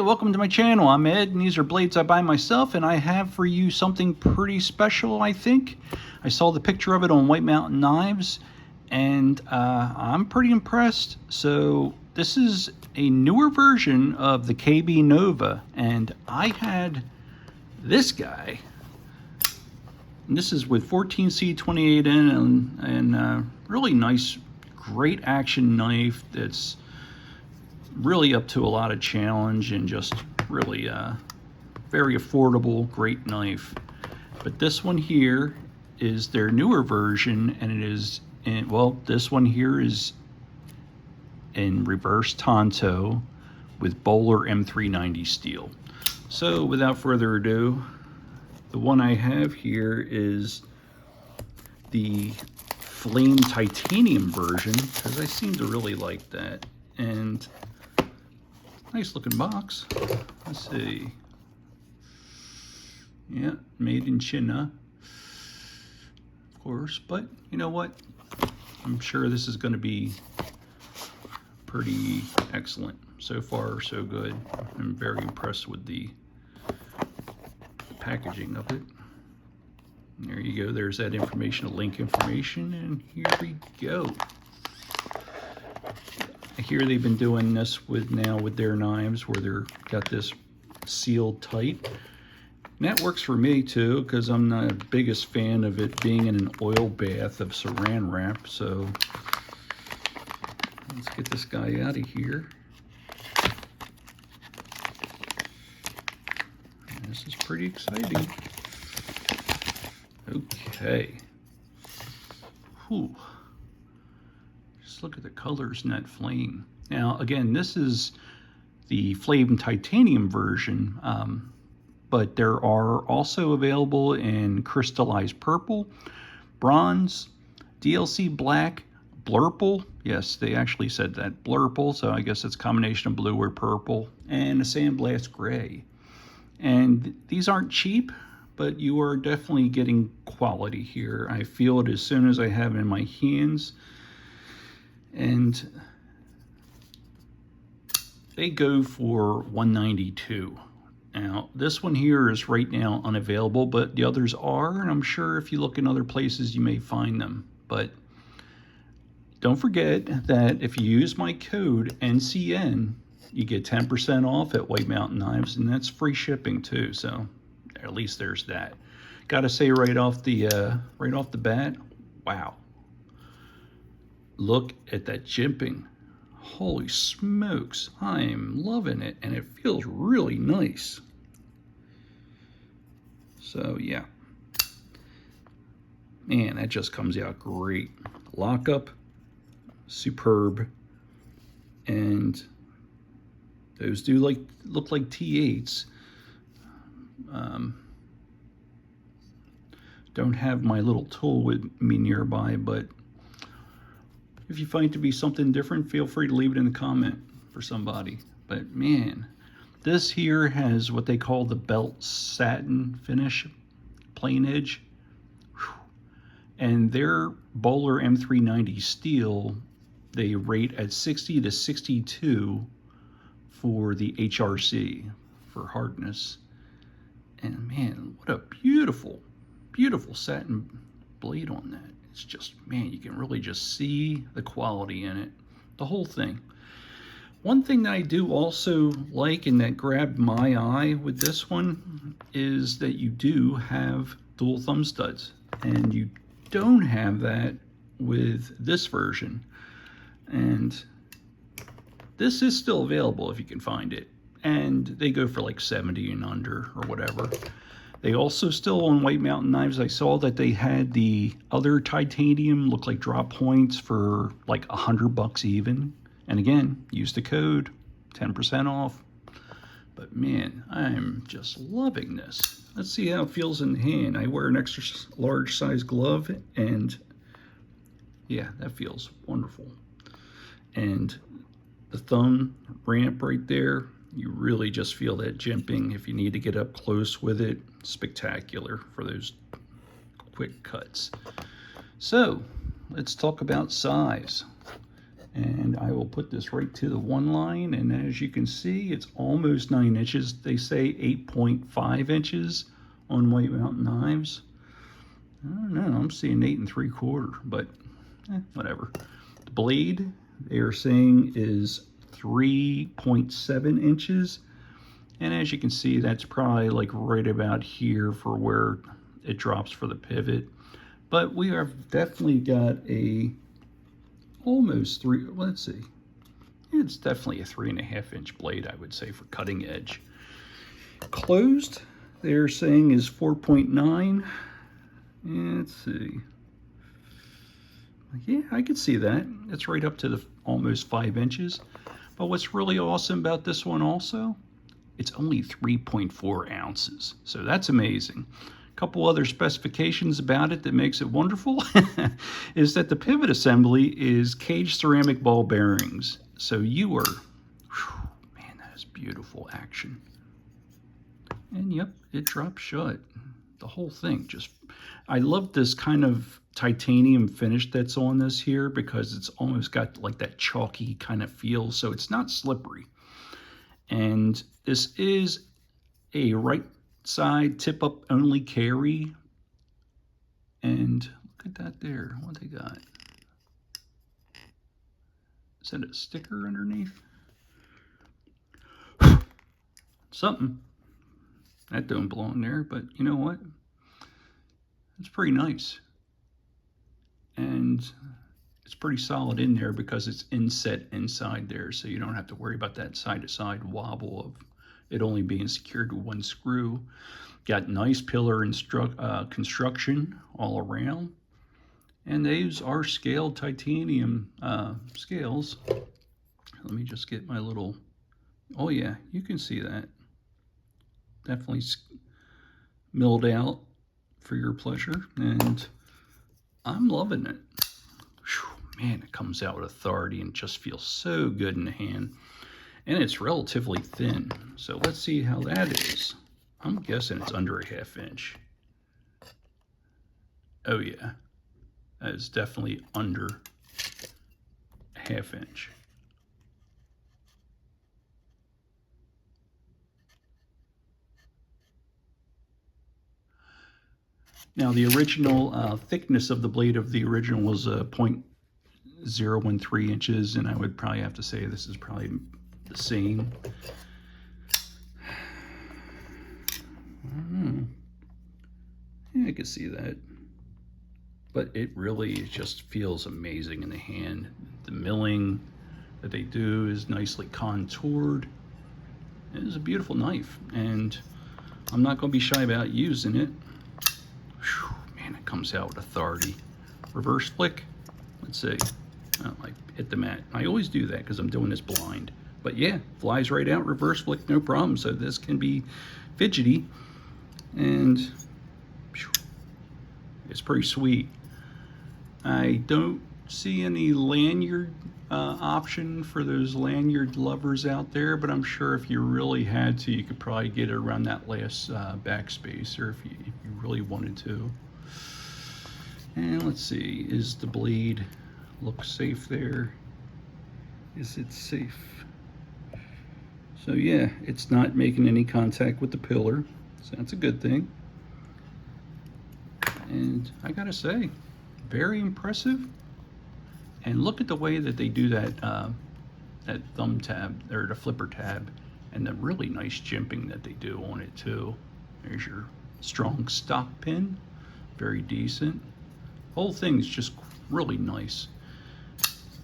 welcome to my channel. I'm Ed, and these are blades I buy myself, and I have for you something pretty special, I think. I saw the picture of it on WhiteMountainKnives, and I'm pretty impressed. So this is a newer version of the KB Nova, and I had this guy. And this is with 14C28N and really nice, great action knife that's really up to a lot of challenge and just really very affordable, great knife. But this one here is their newer version, and it is in, well, this one here is in reverse Tanto with Bohler M390 steel. So without further ado, the one I have here is the flame titanium version, because I seem to really like that. And nice looking box. Let's see. Yeah, made in China, of course, but you know what? I'm sure this is going to be pretty excellent. So far, so good. I'm very impressed with the packaging of it. There you go. There's that information, link information, and here we go. I hear they've been doing this with their knives where they're got this sealed tight. And that works for me too, because I'm not the biggest fan of it being in an oil bath of saran wrap. So let's get this guy out of here. And this is pretty exciting. Okay. Whew. Just look at the colors in that flame. Now, again, this is the flame titanium version, but there are also available in crystallized purple, bronze, DLC black, blurple. Yes, they actually said that, blurple, so I guess it's a combination of blue or purple, and a sandblast gray. And these aren't cheap, but you are definitely getting quality here. I feel it as soon as I have it in my hands. And they go for $192. Now, this one here is right now unavailable, but the others are, and I'm sure if you look in other places, you may find them. But don't forget that if you use my code NCN, you get 10% off at WhiteMountainKnives, and that's free shipping too. So at least there's that. Gotta say right off the bat, wow. Look at that jimping. Holy smokes, I'm loving it, and it feels really nice. So yeah, man, that just comes out great. Lockup, superb, and those do look like T8s. Don't have my little tool with me nearby, but if you find it to be something different, feel free to leave it in the comment for somebody. But man, this here has what they call the belt satin finish, plain edge. Whew. And their Bohler M390 steel, they rate at 60 to 62 for the HRC, for hardness. And man, what a beautiful, beautiful satin blade on that. It's just, man, you can really just see the quality in it, the whole thing. One thing that I do also like and that grabbed my eye with this one is that you do have dual thumb studs, and you don't have that with this version. And this is still available if you can find it, and they go for like 70 and under or whatever. They also still on WhiteMountainKnives, I saw that they had the other titanium, look like drop points for like $100 even. And again, use the code, 10% off. But man, I'm just loving this. Let's see how it feels in the hand. I wear an extra large size glove, and yeah, that feels wonderful. And the thumb ramp right there, you really just feel that jimping. If you need to get up close with it, spectacular for those quick cuts. So let's talk about size. And I will put this right to the one line, and as you can see, it's almost 9 inches. They say 8.5 inches on White Mountain Knives. I don't know, I'm seeing 8 3/4, but whatever. The blade, they are saying, is 3.7 inches. And as you can see, that's probably like right about here for where it drops for the pivot. But we have definitely got a almost let's see. It's definitely a 3.5 inch blade, I would say, for cutting edge. Closed, they're saying is 4.9. Let's see. Yeah, I could see that. It's right up to the almost 5 inches. But what's really awesome about this one also, it's only 3.4 ounces. So that's amazing. A couple other specifications about it that makes it wonderful is that the pivot assembly is caged ceramic ball bearings. So you are, whew, man, that is beautiful action. And yep, it drops shut. The whole thing just, I love this kind of titanium finish that's on this here because it's almost got like that chalky kind of feel, so it's not slippery. And this is a right side tip up only carry. And look at that there, what they got. Is that a sticker underneath? Something. That don't belong there, but you know what? It's pretty nice. And it's pretty solid in there because it's inset inside there, so you don't have to worry about that side-to-side wobble of it only being secured with one screw. Got nice pillar construction all around. And these are scaled titanium scales. Let me just get my little, oh yeah, you can see that. Definitely milled out for your pleasure, and I'm loving it. Whew, man, it comes out with authority and just feels so good in the hand. And it's relatively thin, so let's see how that is. I'm guessing it's under a 1/2 inch. Oh yeah, that is definitely under a 1/2 inch. Now the original thickness of the blade of the original was 0.013 inches, and I would probably have to say this is probably the same. Yeah, I can see that. But it really just feels amazing in the hand. The milling that they do is nicely contoured. It is a beautiful knife, and I'm not going to be shy about using it. Whew, man, it comes out with authority. Reverse flick. Let's see. Oh, I hit the mat. I always do that because I'm doing this blind. But yeah, flies right out. Reverse flick, no problem. So this can be fidgety, and whew, it's pretty sweet. I don't see any lanyard option for those lanyard lovers out there, but I'm sure if you really had to, you could probably get it around that last backspace, or if you really wanted to. And let's see, is the blade look safe there? Is it safe? So yeah, it's not making any contact with the pillar, so that's a good thing. And I gotta say, very impressive. And look at the way that they do that that thumb tab, or the flipper tab, and the really nice jimping that they do on it too. There's your strong stock pin, very decent. Whole thing's just really nice.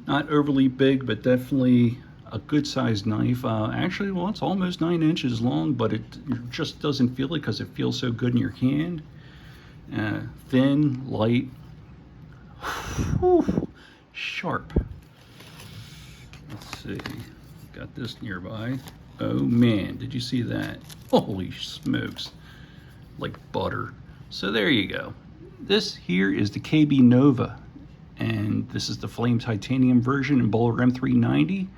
Not overly big, but definitely a good sized knife. Actually, well, it's almost 9 inches long, but it just doesn't feel it because it feels so good in your hand. Thin, light, whew, sharp. Let's see, got this nearby. Oh man, did you see that? Holy smokes, like butter. So there you go. This here is the KB Nova, and this is the flame titanium version in Bohler M390.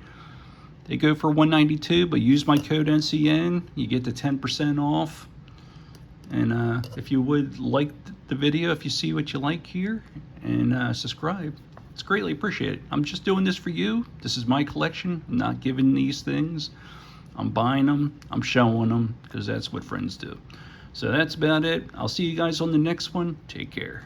They go for $192, but use my code NCN, you get the 10% off. And if you would like the video, if you see what you like here, and subscribe. It's greatly appreciated. I'm just doing this for you. This is my collection. I'm not giving these things. I'm buying them. I'm showing them because that's what friends do. So that's about it. I'll see you guys on the next one. Take care.